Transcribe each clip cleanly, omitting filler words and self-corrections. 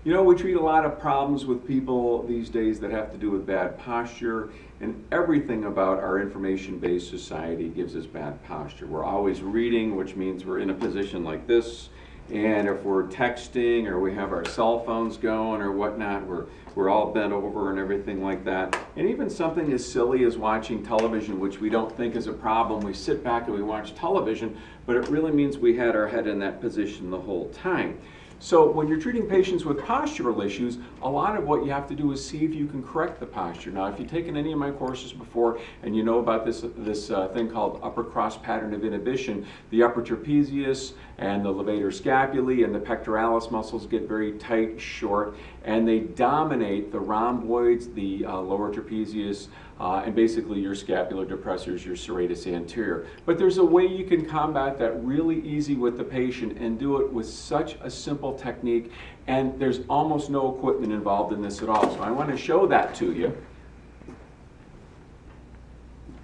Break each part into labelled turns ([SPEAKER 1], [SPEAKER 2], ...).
[SPEAKER 1] You know, we treat a lot of problems with people these days that have to do with bad posture, and everything about our information-based society gives us bad posture. We're always reading, which means we're in a position like this, and if we're texting or we have our cell phones going or whatnot, we're all bent over and everything like that. And even something as silly as watching television, which we don't think is a problem, we sit back and we watch television, but it really means we had our head in that position the whole time. So when you're treating patients with postural issues, a lot of what you have to do is see if you can correct the posture. Now, if you've taken any of my courses before and you know about this thing called upper cross pattern of inhibition, the upper trapezius and the levator scapulae and the pectoralis muscles get very tight, short, and they dominate the rhomboids, the lower trapezius, and basically your scapular depressors, your serratus anterior. But there's a way you can combat that really easy with the patient and do it with such a simple technique, and there's almost no equipment involved in this at all. So I want to show that to you.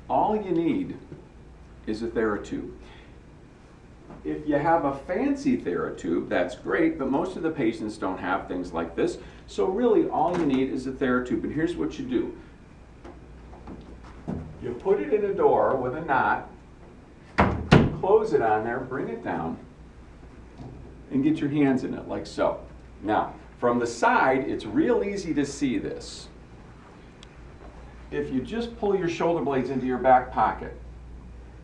[SPEAKER 1] All you need is a TheraTube. If you have a fancy TheraTube, that's great, but most of the patients don't have things like this. So really all you need is a TheraTube, and here's what you do. You put it in a door with a knot, close it on there, bring it down, and get your hands in it like so. Now, from the side, it's real easy to see this. If you just pull your shoulder blades into your back pocket,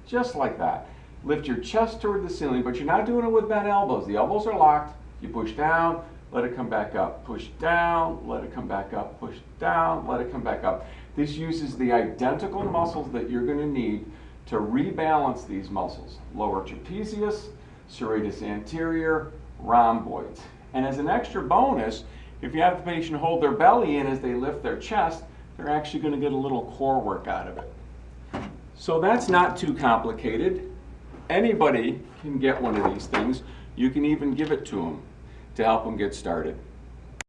[SPEAKER 1] just like that, lift your chest toward the ceiling, but you're not doing it with bent elbows. The elbows are locked. You push down, let it come back up. Push down, let it come back up. Push down, let it come back up. This uses the identical muscles that you're going to need to rebalance these muscles. Lower trapezius, serratus anterior, rhomboids. And as an extra bonus, if you have the patient hold their belly in as they lift their chest, they're actually going to get a little core work out of it. So that's not too complicated. Anybody can get one of these things. You can even give it to them to help them get started.